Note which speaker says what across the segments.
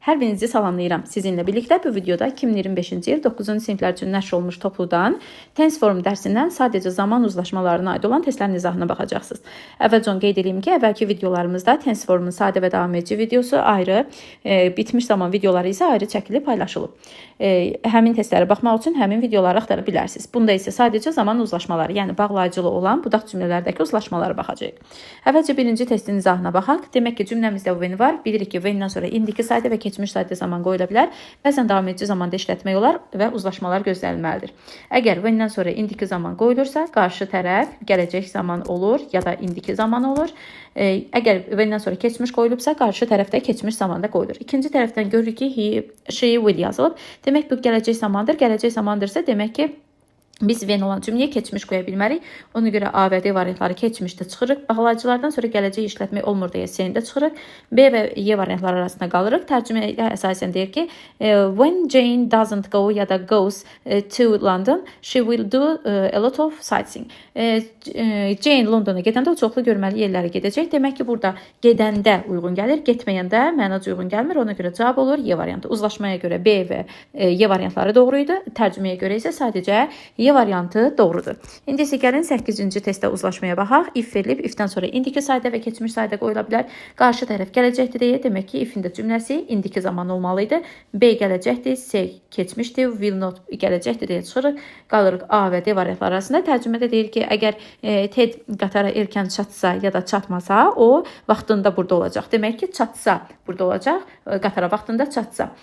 Speaker 1: Hər birinizi salamlayıram. Sizinlə birlikdə bu videoda 2025-ci il 9-cu siniflər üçün nəşr olmuş topludan Tense Form dərsindən sadəcə zaman uzlaşmalarına aid olan testlərin izahına baxacaqsınız. Əvvəlcə onu qeyd edeyim ki, əvvəlki videolarımızda Tense Formun sadə və davam edici videosu ayrı, bitmiş zaman videoları isə ayrı çəkilib paylaşılıb. Həmin testlərə baxmaq üçün həmin videoları axtara bilərsiniz. Bunda isə sadəcə zaman uzlaşmaları, yəni bağlayıcılı olan budaq cümlələrdəki uzlaşmalara baxacağıq. Əvvəlcə birinci testin izahına baxaq. Demək ki, cümləmizdə when var. Bilirik ki, when-dən sonra indiki sayda və keçmiş sayda zaman qoyula bilər. Bəzən davam edici zamanda işlətmək olar və uzlaşmalar gözlənilməlidir. Əgər when-dən sonra indiki zaman qoyulursa, qarşı tərəf gələcək zaman olur ya da indiki zaman olur. Əgər when-dən sonra keçmiş qoyulubsa, qarşı tərəfdə keçmiş zamanda qoyulur. İkinci tərəfdən görürük ki, he, she, will yazılıb. Demək bu gələcək zamandır. Gələcək zamandırsa demək ki, biz when olan cümləyə keçmiş qoya bilmərik. Ona görə A və D variantları keçmişdə çıxırıq. Bağlayıcılardan sonra gələcək işlətmək olmur deyə C-də çıxırıq. B və Y variantları arasında qalırıq. Tərcüməyə əsasən deyir ki, when Jane doesn't go ya da goes to London, she will do a lot of sightseeing. Jane Londona gedəndə o çoxlu görməli yerlərə gedəcək. Demək ki, burada gedəndə uyğun gəlir, getməyəndə mənac uyğun gəlmir. Ona görə cavab olur Y variantı. Uzlaşmaya görə B və Y variantları doğru idi. Tərcüməyə görə isə sadəcə Y variantı doğrudur. İndi isə gəlin 8-ci testdə uzlaşmaya baxaq. If verilib, if-dən sonra indiki sayda və keçmiş sayda qoyula bilər. Qarşı tərəf gələcəkdir deyə, demək ki, if-in də cümləsi indiki zaman olmalı idi. B gələcəkdir, C keçmişdir, will not gələcəkdir deyə çıxırıq. Qalırıq A və D variantları arasında. Tərcümədə deyir ki, əgər Ted qatara erkən çatsa ya da çatmasa, o vaxtında burada olacaq. Demək ki, çatsa burada olacaq, qatara vaxtında çatsa.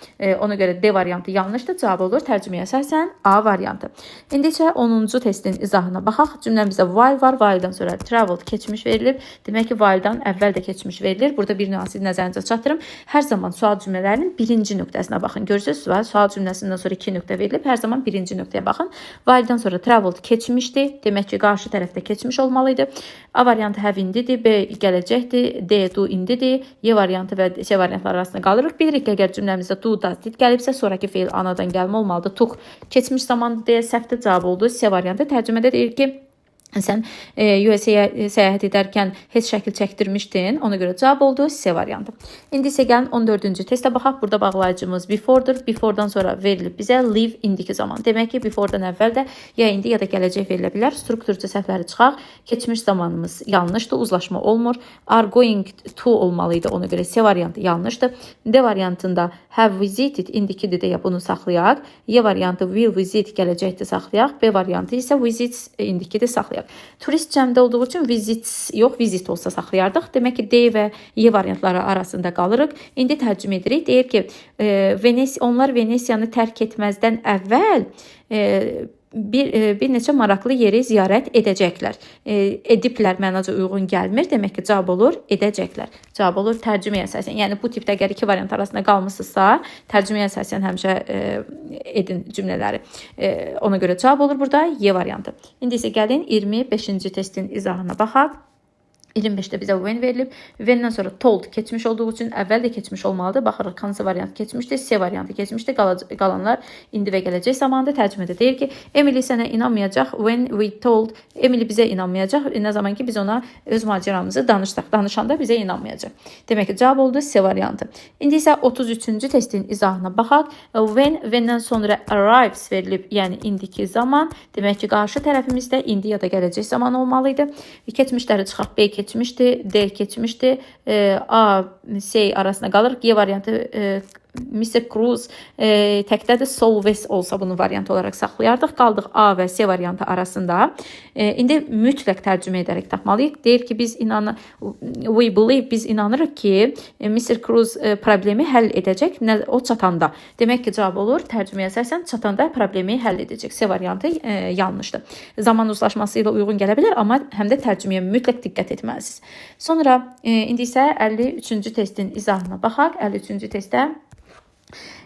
Speaker 1: Ona görə D variantı yanlışdır, cavab olur. Tərcüməyə əsasən A variantı. İndi isə 10-cu testin izahına baxaq. Cümləmizdə while var. While-dan sonra traveled keçmiş verilib. Demək ki, while-dan əvvəl də keçmiş verilir. Burada bir nüansı nəzərinizə çatdırım. Hər zaman sual cümlələrinin birinci nöqtəsinə baxın. Görürsünüz, sual cümləsindən sonra 2 nöqtə verilib. Hər zaman birinci nöqtəyə baxın. While-dan sonra traveled keçmişdi. Demək ki, qarşı tərəfdə keçmiş olmalıydı. A variantı have indidir. B gələcəkdir. D do indidir. Y variantı və C variantları arasında qalırıq. Bilirik ki, əgər cümləmizdə do does did gəlibsə, sonraki feil anadan gəlmə olmalıdır. Took keçmiş zamandır deyə səhvdə cavab oldu. C variantı. Tərcümədə deyir ki, sən USA-yə səyahət edərkən heç şəkil çəkdirmişdin. Ona görə cavab oldu C variantı. İndi isə gəlin 14-cü testə baxaq. Burada bağlayıcımız before'dur. Before'dan sonra verilib bizə live indiki zaman. Demək ki, before'dan əvvəl də ya indi ya da gələcək verilə bilər. Strukturca səhvləri çıxaq. Keçmiş zamanımız yanlışdır. Uzlaşma olmur. Are going to olmalıydı. Ona görə C variantı yanlışdır. D variantında have visited indikidir deyə bunu saxlayaq. Y variantı will visit gələcəkdir saxlayaq. B variantı isə visits indikidir saxlayaq. Turist cəmdə olduğu üçün visits yox, visit olsa saxlayardıq. Demək ki, D və Y variantları arasında qalırıq. İndi tərcümə edirik. Deyir ki, onlar Venesiyanı tərk etməzdən əvvəl bir neçə maraqlı yeri ziyarət edəcəklər. Ediblər mənaca uyğun gəlmir. Demək ki, cavab olur edəcəklər. Cavab olur tərcüməyə əsasən. Yəni bu tipdə əgər iki variant arasında qalmısınızsa, tərcüməyə əsasən həmişə edin cümlələri. Ona görə cavab olur burada Y variantı. İndi isə gəlin 25-ci testin izahına baxaq. 25-də bizə when verilib. When-dən sonra told keçmiş olduğu üçün əvvəl də keçmiş olmalıdır. Baxırıq, hansı variant keçmişdir? C variantı keçmişdir. Qalanlar indi və gələcək zamanında. Tərcümədə deyir ki, Emily sənə inanmayacaq. When we told, Emily bizə inanmayacaq. Nə zaman ki, biz ona öz macəramızı danışdıq. Danışanda bizə inanmayacaq. Demək ki, cavab oldu C variantı. İndi isə 33-cü testin izahına baxaq. When-dən sonra arrives verilib, yəni indiki zaman. Demək ki, qarşı tərəfimizdə indi ya da gələcək zaman olmalıydı. Keçmişləri çıxaq. B keçmişdi, D keçmişdi, A, C arasında qalırıq. Y variantı Mr. Cruz təkdədir, Solves olsa bunu variant olaraq saxlayardıq. Qaldıq A və C variantı arasında. İndi mütləq tərcümə edərək tapmalıyıq. Deyir ki, we believe, biz inanırıq ki, Mr. Cruz problemi həll edəcək o çatanda. Demək ki, cavab olur tərcüməyə əsasən çatanda problemi həll edəcək. C variantı yanlışdır. Zaman uzlaşması ilə uyğun gələ bilər, amma həm də tərcüməyə mütləq diqqət etməlisiniz. Sonra indi isə 53-cü testin izahına baxaq. 53-cü testdə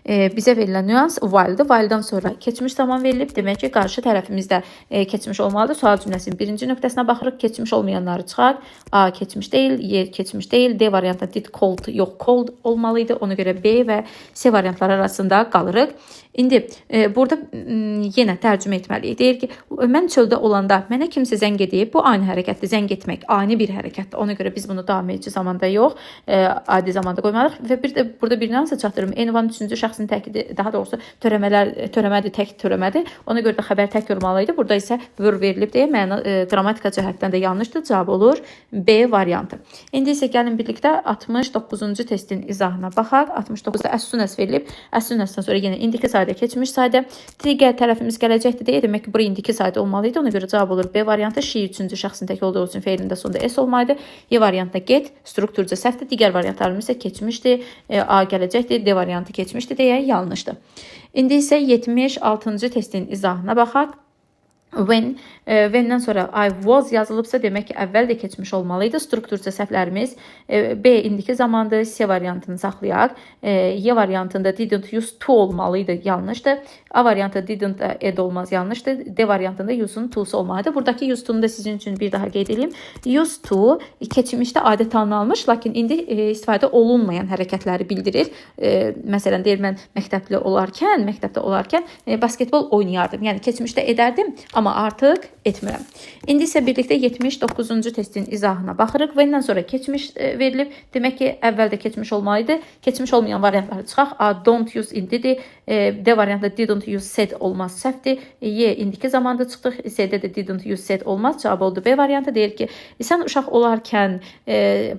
Speaker 1: Bizə verilən nüans while-dır. While-dan sonra keçmiş zaman verilib. Demək ki, qarşı tərəfimizdə keçmiş olmalıdır. Sual cümləsinin birinci nöqtəsinə baxırıq. Keçmiş olmayanları çıxar. A keçmiş deyil, Y keçmiş deyil. D variantında did cold yox, cold olmalıydı. Ona görə B və C variantları arasında qalırıq. İndi burada yenə tərcümə etməliyik. Deyir ki, mən çöldə olanda mənə kimsə zəng edib. Bu ani hərəkətdir. Zəng etmək ani bir hərəkətdir. Ona görə biz bunu davam edici zamanda yox, adi zamanda qoymalıyıq. Və bir də burada bir nüansa çatdırım. Ünvanın üçüncü şəxsin təkidi, daha doğrusu törəmədir, tək törəmədir. Ona görə də xəbər tək olmalıydı. Burada isə verb verilib deyə məna qrammatika cəhətdən də yanlışdır. Cavab olur B variantı. İndi isə gəlin birlikdə 69-cu testin izahına baxaq. 69-da as soon as verilib. As soon as-dan sonra yenə indiki sayda, keçmiş sayda. Digər tərəfimiz gələcəkdir deyə demək ki, bura indiki sayda olmalıydı. Ona görə cavab olur B variantı. She üçüncü şəxsin tək olduğu üçün feilində sonunda S olmalıydı. Y variantda get, strukturca səhvdir. Digər variantlarımız isə keçmişdir. A gələcəkdir. D variantı keçmişdir deyə yanlışdır. İndi isə 76-cı testin izahına baxaq. When'dən sonra I was yazılıbsa demək ki, əvvəl də keçmiş olmalıydı. Strukturca səhvlərimiz B indiki zamandır. C variantını saxlayaq. Y variantında didn't use to olmalıydı. Yanlışdır. A variantı didn't add olmaz. Yanlışdır. D variantında use'un to'su olmalıydı. Buradakı use to'nu da sizin üçün bir daha qeyd edeyim. Use to keçmişdə adət halını almış, lakin indi istifadə olunmayan hərəkətləri bildirir. Məsələn, deyir mən məktəbdə olarkən basketbol oynayardım. Yəni keçmişdə edərdim, amma artıq etmirəm. İndi isə birlikdə 79-cu testin izahına baxırıq. When'dən sonra keçmiş verilib. Demək ki, əvvəldə keçmiş olmalıydı. Keçmiş olmayan variantları çıxaq. A don't use indidir. D variantında didn't use said olmaz, səhvdir. Y indiki zamanda çıxdıq. C-də də didn't use said olmaz. Cavab oldu B variantı. Deyir ki, sən uşaq olarkən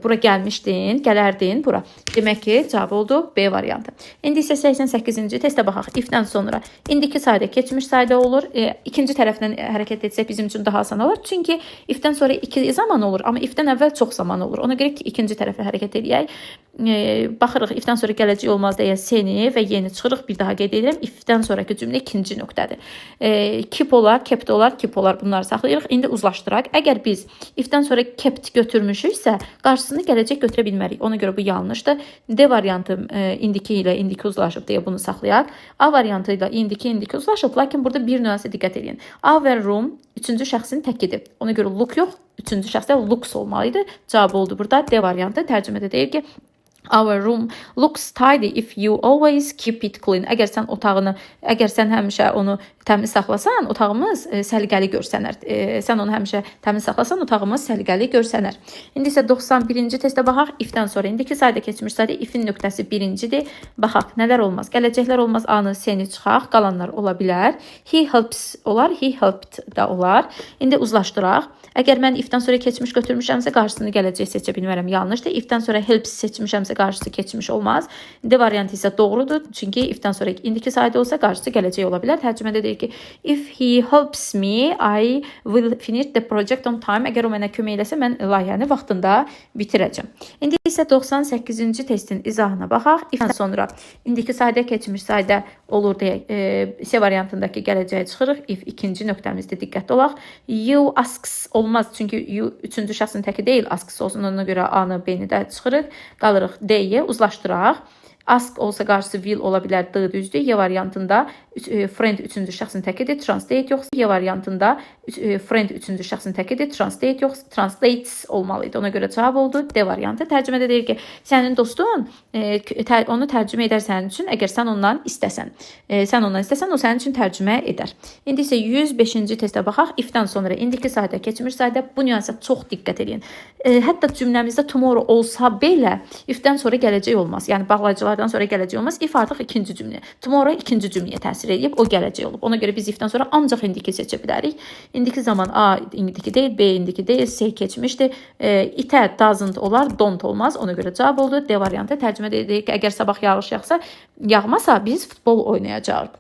Speaker 1: bura gəlmişdin, gələrdin bura. Demək ki, cavab oldu B variantı. İndi isə 88-ci testə baxaq. If-dən sonra indiki sayda, keçmiş sayda olur. İkinci tərəfdən hərəkət etsək bizim üçün daha asan olur. Çünki if-dən sonra iki zaman olur, amma if-dən əvvəl çox zaman olur. Ona görə ki, ikinci tərəfə hərəkət edək. Baxırıq, if-dən sonra gələcək olmaz deyə C-ni və Y-ni çıxırıq. Bir daha qeyd edirəm. If-dən sonraki cümlə ikinci nöqtədir. Keep olar, kept olar, keep olar. Bunları saxlayırıq. İndi uzlaşdıraq. Əgər biz if-dən sonra kept götürmüşüksə, qarşısını gələcək götürə bilmərik. Ona görə bu yanlışdır. D variantı indiki ilə indiki uzlaşıb deyə bunu saxlayaq. A variantı ilə indiki uzlaşıb, lakin burada bir nüansə diqqət edin. A və room üçüncü şəxsin təkidir. Ona görə look yox, üçüncü şəxsdə looks olmalıydı. Cavab oldu burada. D variantı tərcümədə deyir ki, our room looks tidy if you always keep it clean. Əgər sən həmişə onu təmiz saxlasan, otağımız səliqəli görsənər. Sən onu həmişə təmiz saxlasan, otağımız səliqəli görsənər. İndi isə 91-ci testə baxaq. If-dən sonra indiki sayda, keçmiş sayda, if-in nöqtəsi birincidir. Baxaq, nələr olmaz? Gələcəklər olmaz. A-nı, C-ni çıxaq. Qalanlar ola bilər. He helps olar, he helped da olar. İndi uzlaşdıraq. Əgər mən if-dən sonra keçmiş götürmüşəmsə, qarşısını gələcək seçə bilmərəm. Yanlışdır. If-dən sonra helps seçmişəmsə, qarşısı keçmiş olmaz. D variantı isə doğrudur. Çünki if-dən sonra indiki sayda olsa, qarşısı gələcək ola bilər. Tərcümədə deyir ki, if he helps me, I will finish the project on time. Əgər o mənə kömək eləsə, mən layihəni vaxtında bitirəcəm. İndi isə 98-ci testin izahına baxaq. If-dən sonra indiki sayda, keçmiş sayda olur deyə C variantındakı gələcəyə çıxırıq. If ikinci nöqtəmizdə diqqətli olaq. You asks olmaz, çünki you üçüncü şəxsin təki deyil, asks olsun, ona görə A-nı, B-ni də çıxırıq. Qalırıq D-yə, uzlaşdıraq. Ask olsa qarşısı will ola bilər, D düzdür. Y variantında friend üçüncü şəxsin təkidir, translate yox. Y variantında friend üçüncü şəxsin təkidir, translate yox. Translates olmalıydı. Ona görə cavab oldu D variantı. Tərcümədə deyir ki, sənin dostun onu tərcümə edər sənin üçün, əgər sən ondan istəsən. Sən ondan istəsən, o sənin üçün tərcümə edər. İndi isə 105-ci testə baxaq. If-dən sonra indiki sayda, keçmiş sayda bu nüansa çox diqqət edin. Hətta cümləmizdə tomorrow olsa belə if-dən sonra gələcək olmaz. Yəni bağlayıcılardan sonra gələcək olmaz. If artıq ikinci cümlə. Tomorrow ikinci cümləyə təsir edib, o gələcək olub. Ona görə biz if-dən sonra ancaq indiki seçə bilərik. İndiki zaman A indiki deyil, B indiki deyil, C keçmişdir. Itə doesn't olar, don't olmaz. Ona görə cavab oldu. D variantı tərcümədə deyir ki, əgər sabah yağış yağmasa biz futbol oynayacağıq.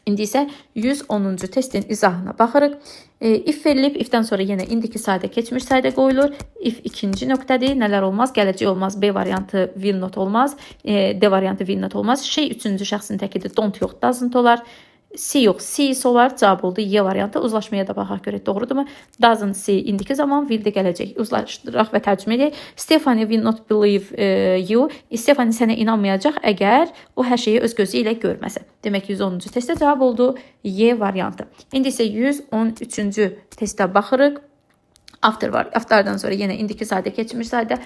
Speaker 1: İndi isə 110-cu testin izahına baxırıq. If verilib, if-dən sonra yenə indiki sayda, keçmiş sayda qoyulur. If ikinci nöqtədir, nələr olmaz? Gələcək olmaz. B variantı will not olmaz. D variantı will not olmaz. Şey üçüncü şəxsin təkidir, don't yox, doesn't olar. C yox, C olar, cavab oldu Y variantı. Uzlaşmaya da baxaq görək, doğrudurmu? Doesn't see indiki zaman, will də gələcək. Uzlaşdıraq və tərcümə edək. Stephanie will not believe you. Stephanie sənə inanmayacaq əgər o hər şeyi öz gözü ilə görməsə. Demək 110-cu testdə cavab oldu Y variantı. İndi isə 113-cü testə baxırıq. After var. After'dan sonra yenə indiki sadə, keçmiş sadə,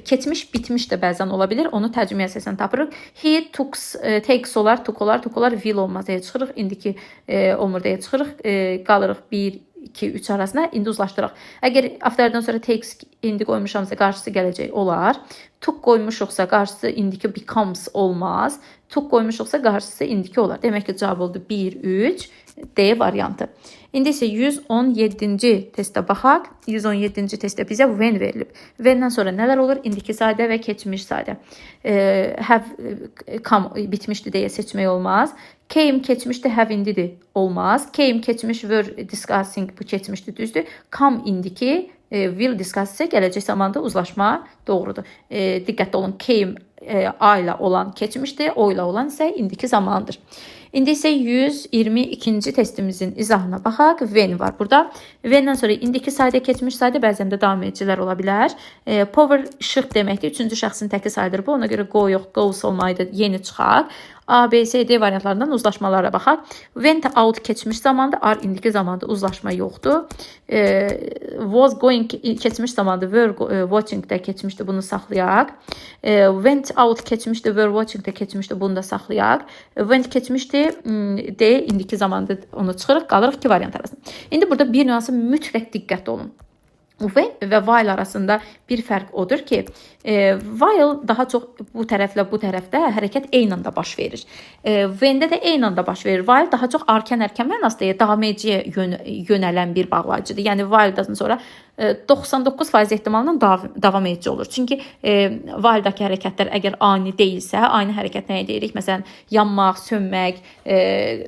Speaker 1: keçmiş, bitmiş də bəzən ola bilir. Onu tərcüməyə əsasən tapırıq. He takes olar, took olar, will olmaz deyə çıxırıq. İndiki olmur deyə çıxırıq. Qalırıq 1, 2, 3 arasına. İndi uzlaşdıraq. Əgər after'dan sonra takes indi qoymuşamsa qarşısı gələcək olar. Took qoymuşuqsa qarşısı indiki becomes olmaz. Took qoymuşuqsa qarşısı indiki olar. Demək ki, cavab oldu 1, 3, D variantı. İndi isə 117-ci testə baxaq. 117-ci testdə bizə when verilib. When'dən sonra nələr olur? İndiki sadə və keçmiş sadə. Have come bitmişdi deyə seçmək olmaz. Came keçmişdi, have indidir. Olmaz. Came keçmiş, were discussing bu keçmişdi, düzdür. Come indiki, will discuss isə gələcək zamanda uzlaşma doğrudur. Diqqətli olun. Came A ilə olan keçmişdir, o ilə olan isə indiki zamandır. İndi isə 122-ci testimizin izahına baxaq. When var burada. When'dən sonra indiki sadə, keçmiş sadə, bəzən də davam edicilər ola bilər. Power işıq deməkdir. Üçüncü şəxsin təki sayıdır bu. Ona görə go yox, goes olmaydı. Yeni çıxaq. A, B, C, D variantlarından uzlaşmalara baxaq. Went out keçmiş zamanda, are indiki zamanda uzlaşma yoxdur. Was going keçmiş zamanda, were watching də keçmişdi, bunu saxlayaq. Went out keçmişdi, were watching də keçmişdi, bunu da saxlayaq. Went keçmişdi, D indiki zamanda onu çıxırıq, qalırıq iki variant arasında. İndi burada bir nüansı mütləq diqqətli olun. When və while arasında bir fərq odur ki, while daha çox bu tərəflə bu tərəfdə hərəkət eyni anda baş verir. When-də də eyni anda baş verir. While daha çox arkan-ərkən mənasında davam ediciyə yönələn bir bağlayıcıdır. Yəni while-dan sonra 99% ehtimalla davam edici olur. Çünki while-dakı hərəkətlər əgər ani deyilsə, ani hərəkət nəyə deyirik? Məsələn, yanmaq, sönmək,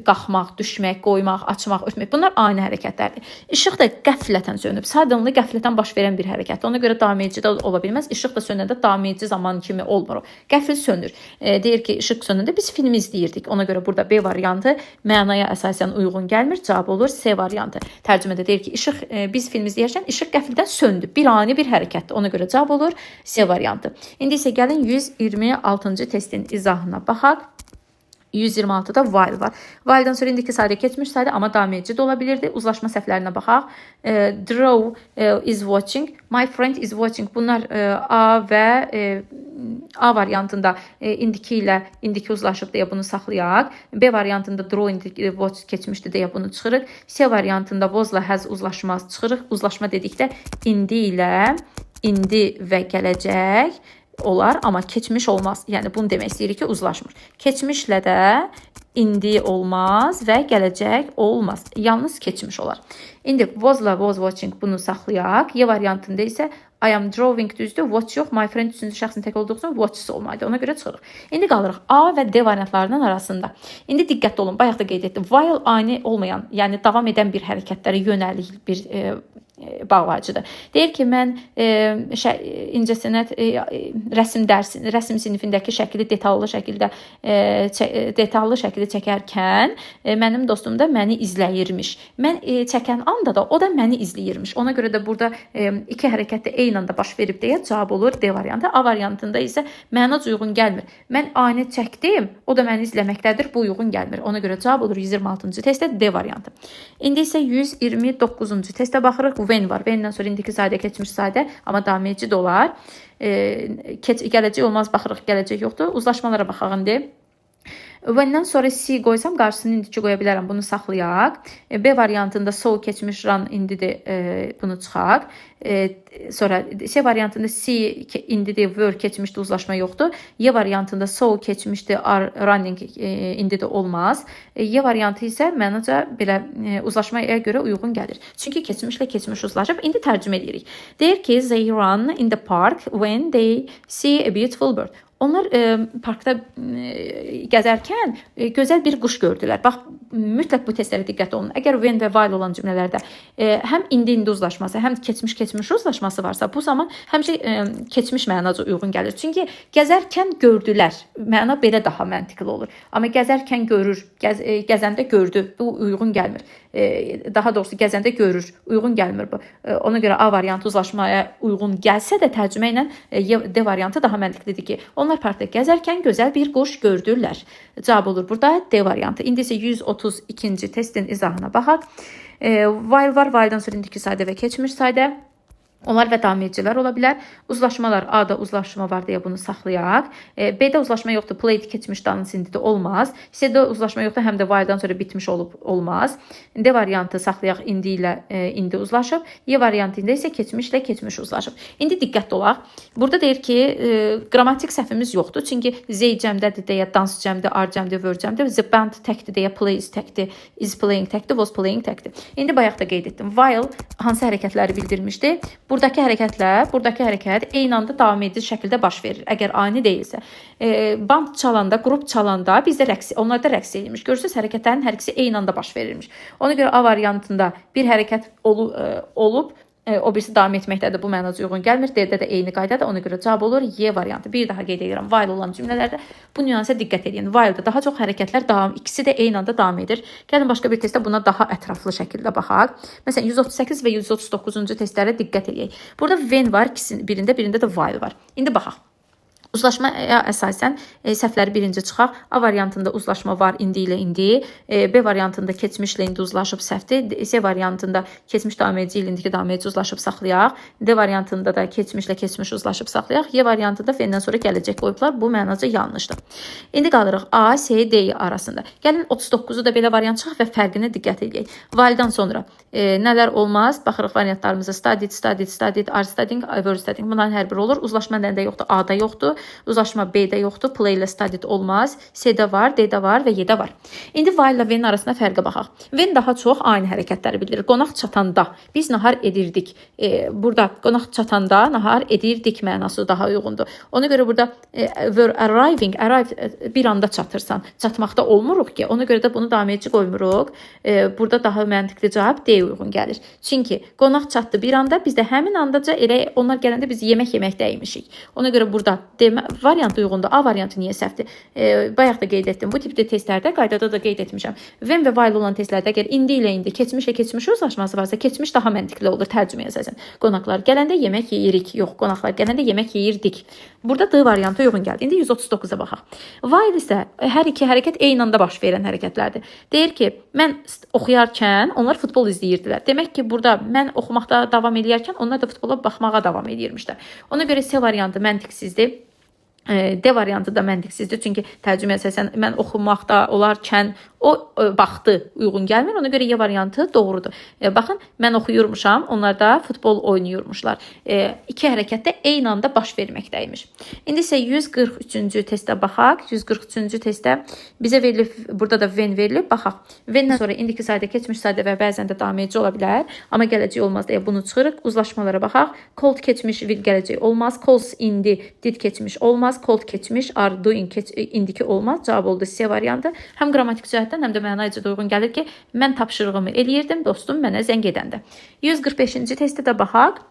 Speaker 1: qalxmaq, düşmək, qoymaq, açmaq, örtmək. Bunlar ani hərəkətlərdir. İşıq da qəflətən sönüb. Suddenly qəflətən baş verən bir hərəkətdir. Ona görə davam edici də ola bilməz. İşıq da sönəndə davam edici zaman kimi olmur o. Qəfil sönür. Deyir ki, işıq sönəndə biz film izləyirdik. Ona görə burada B variantı mənaya əsasən uyğun gəlmir. Cavab olur C variantı. Tərcümədə deyir ki, işıq biz film izləyərkən işıq qəfildən söndü. Bir ani bir hərəkətdir. Ona görə cavab olur C variantı. İndi isə gəlin 126-cı testin izahına baxaq. 126-da while var. While-dan sonra indiki sadə, keçmiş sadə, amma davam edici də ola bilirdi. Uzlaşma səhvlərinə baxaq. Draw is watching. My friend is watching. Bunlar A və A variantında indiki ilə indiki uzlaşıb deyə bunu saxlayaq. B variantında draw indiki watch keçmişdi deyə bunu çıxırıq. C variantında was-la has uzlaşmaz çıxırıq. Uzlaşma dedikdə indi ilə indi və gələcək olar, amma keçmiş olmaz. Yəni bunu demək istəyirik ki, uzlaşmır. Keçmişlə də indi olmaz və gələcək olmaz. Yalnız keçmiş olar. İndi was-la was watching bunu saxlayaq. Y variantında isə I am drawing düzdür, watch yox. My friend üçüncü şəxsin tək olduğu üçün watches olmaydı. Ona görə çıxırıq. İndi qalırıq A və D variantlarının arasında. İndi diqqətli olun. Bayaq da qeyd etdim. While ani olmayan, yəni davam edən bir hərəkətlərə yönəlik bir bağlayıcıdır. Deyir ki, mən incəsənət rəsm sinifindəki şəkili detallı şəkildə çəkərkən mənim dostum da məni izləyirmiş. Mən çəkən anda da o da məni izləyirmiş. Ona görə də burada iki hərəkət də eyni anda baş verib deyə cavab olur D variantı. A variantında isə mənac uyğun gəlmir. Mən ani çəkdim, o da məni izləməkdədir. Bu uyğun gəlmir. Ona görə cavab olur 126-cı testdə D variantı. İndi isə 129-cu testə baxırıq. When var. When-dən sonra indiki sadə, keçmiş sadə, amma davam edici də olar. Gələcək olmaz, baxırıq, gələcək yoxdur. Uzlaşmalara baxaq indi. When-dən sonra C qoysam, qarşısını indiki qoya bilərəm. Bunu saxlayaq. B variantında so keçmiş run indidir. Bunu çıxaq. Sonra C variantında C indidir, were keçmişdi, uzlaşma yoxdur. Y variantında so keçmişdi, are running indidir, olmaz. Y variantı isə məncə belə uzlaşmaya görə uyğun gəlir. Çünki keçmişlə keçmiş uzlaşıb. İndi tərcümə edirik. Deyir ki, they run in the park when they see a beautiful bird. Onlar parkda gəzərkən gözəl bir quş gördülər. Bax, mütləq bu testlərə diqqət olun. Əgər when və while olan cümlələrdə həm indi uzlaşması, həm keçmiş uzlaşması varsa, bu zaman həmişə keçmiş mənaca uyğun gəlir. Çünki gəzərkən gördülər. Məna belə daha məntiqli olur. Amma gəzərkən görür, gəzəndə gördü. Bu uyğun gəlmir. Daha doğrusu gəzəndə görür. Uyğun gəlmir bu. Ona görə A variantı uzlaşmaya uyğun gəlsə də tərcümə ilə D variantı daha məntiqlidir ki, onlar parkda gəzərkən gözəl bir quş gördülər. Cavab olur burada D variantı. İndi isə 132-ci testin izahına baxaq. While var, while'dan sonra indiki sadə və keçmiş sadə. Onlar və davam edicilər ola bilər. Uzlaşmalar, A-da uzlaşma var deyə bunu saxlayaq. B-də uzlaşma yoxdur, played keçmiş danış indidə olmaz. C-də uzlaşma yoxdur, həm də while-dan sonra bitmiş olmaz. D variantı saxlayaq, indi ilə indi uzlaşıb. Y variantında isə keçmişlə keçmiş uzlaşıb. İndi diqqətli olaq. Burada deyir ki, qrammatik səhvimiz yoxdur. Çünki Z cəmdədir deyə dans cəmdir, R cəmdir, word cəmdir. The band təkdir deyə plays təkdir, is playing təkdir, was playing təkdir. İndi bayaq da qeyd etdim. While hansı hərəkətləri bildirmişdi? Buradakı hərəkət eyni anda davam edici şəkildə baş verir. Əgər ani deyilsə. Band çalanda, qrup çalanda bizdə onlarda rəqs edilmiş. Görürsünüz, hərəkətlərin hər ikisi eyni anda baş verilmiş. Ona görə A variantında bir hərəkət olub, o birisi davam etməkdədir. Bu mənaca uyğun gəlmir. D-də də eyni qaydadır. Ona görə cavab olur Y variantı. Bir daha qeyd edirəm. While olan cümlələrdə bu nüansa diqqət edin. While-da daha çox hərəkətlər ikisi də eyni anda davam edir. Gəlin başqa bir testdə buna daha ətraflı şəkildə baxaq. Məsələn, 138 və 139-cu testlərə diqqət edək. Burada when var, birində də while var. İndi baxaq. Uzlaşmaya əsasən səhvləri birinci çıxaq. A variantında uzlaşma var, indi ilə indi. B variantında keçmişlə indi uzlaşıb səhvdir. C variantında keçmiş davam edici ilə indiki davam edici uzlaşıb saxlayaq. D variantında da keçmişlə keçmiş uzlaşıb saxlayaq. Y variantında fendən sonra gələcək qoyublar. Bu mənaca yanlışdır. İndi qalırıq A, C, D arasında. Gəlin 39-u da belə variant çıxaq və fərqinə diqqət edək. While-dan sonra nələr olmaz? Baxırıq variantlarımıza. Studied, are studying, were studying. Bunların hər biri olur. Uzlaşma nəndə yoxdur? A-da yoxdur. Uzlaşma B-də yoxdur. Play ilə studied olmaz. C-də var, D-də var və Y-də var. İndi while ilə when arasında fərqə baxaq. When daha çox aynı hərəkətləri bildirir. Qonaq çatanda biz nahar edirdik. Burada qonaq çatanda nahar edirdik mənası daha uyğundur. Ona görə burada were arriving, bir anda çatırsan. Çatmaqda olmuruq ki, ona görə də bunu davam edici qoymuruq. Burada daha məntiqli cavab D uyğun gəlir. Çünki qonaq çatdı bir anda, biz də həmin andaca elə onlar gələndə biz yeməkdəymişik. Ona görə burada D variantı uyğundur. A variantı niyə səhvdir? Bayaq da qeyd etdim. Bu tipdə testlərdə qaydada da qeyd etmişəm. When və while olan testlərdə əgər indi ilə indi, keçmişlə keçmiş uzlaşması varsa, keçmiş daha məntiqli olur tərcüməyə əsasən. Qonaqlar gələndə yemək yeyirik. Yox, qonaqlar gələndə yemək yeyirdik. Burada D variantı uyğun gəldi. İndi 139-a baxaq. While isə hər iki hərəkət eyni anda baş verən hərəkətlərdir. Deyir ki, mən oxuyarkən onlar futbol izləyirdilər. Demək ki, burada mən oxumaqda davam edərkən onlar da futbola baxmağa davam edirmişlər. Ona görə C variantı məntiqsizdir. D variantı da məntiqsizdir. Çünki tərcümə əsasən mən oxumaqda olarkən o baxdı, uyğun gəlmir. Ona görə Y variantı doğrudur. Baxın, mən oxuyurmuşam, onlar da futbol oynayırmışlar. İki hərəkətdə eyni anda baş verməkdəymiş. İndi isə 143-cü testə baxaq. 143-cü testdə bizə verilib, burada da when verilib. Baxaq. When-dən sonra indiki sayda, keçmiş sayda və bəzən də davam edici ola bilər. Amma gələcək olmaz deyə bunu çıxırıq. Uzlaşmalara baxaq. Cold keçmiş, will gələcək olmaz. Calls indi, did keçmiş olmaz. Cold keçmiş, are doing indiki olmaz. Cavab oldu C variantı. Həm qrammatik cəhətdən, həm də mənayıcı da uyğun gəlir ki, mən tapşırığımı eləyirdim, dostum mənə zəng edəndə. 145-ci testə də baxaq.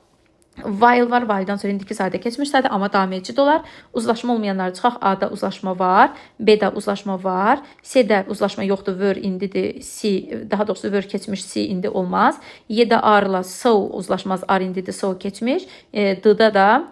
Speaker 1: While var, while'dan sonra indiki sayda keçmiş sayda, amma davam edici də olar. Uzlaşma olmayanları çıxaq. A-da uzlaşma var, B-də uzlaşma var, C-də uzlaşma yoxdur, were indidir, C, daha doğrusu were keçmiş, C indi olmaz. Y-də are-la so uzlaşmaz, are indidir, so keçmiş. D-da da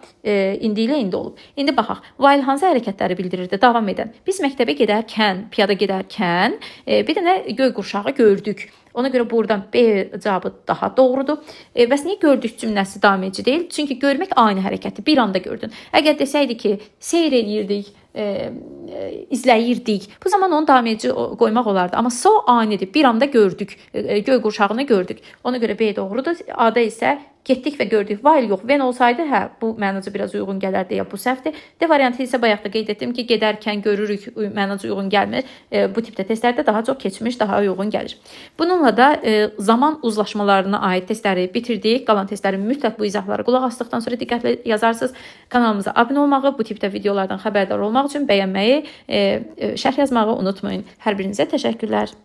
Speaker 1: indi ilə indi olub. İndi baxaq. While hansı hərəkətləri bildirirdi? Davam edən. Biz məktəbə gedərkən, piyada gedərkən bir dənə göy qurşağı gördük. Ona görə buradan B cavabı daha doğrudur. Bəs niyə gördük cümləsi davam edici deyil? Çünki görmək aynı hərəkəti bir anda gördün. Əgər desəydi ki, seyr eləyirdik, izləyirdik, bu zaman onu davam edici qoymaq olardı. Amma so anidir. Bir anda gördük. Göy qurşağını gördük. Ona görə B doğrudur. A-da isə getdik və gördük. While yox, when olsaydı, bu mənaca biraz uyğun gələr deyə bu səhvdir. D variantı isə bayaq da qeyd etdim ki, gedərkən görürük, mənaca uyğun gəlmir. Bu tipdə testlərdə daha çox keçmiş, daha uyğun gəlir. Bununla da zaman uzlaşmalarına aid testləri bitirdik. Qalan testləri mütləq bu izahlara qulaq asdıqdan sonra diqqətlə yazarsınız. Kanalımıza abunə olmağı, bu tipdə videolardan xəbərdar olmaq üçün bəyənməyi, şərh yazmağı unutmayın. Hər birinizə təşəkkürlər.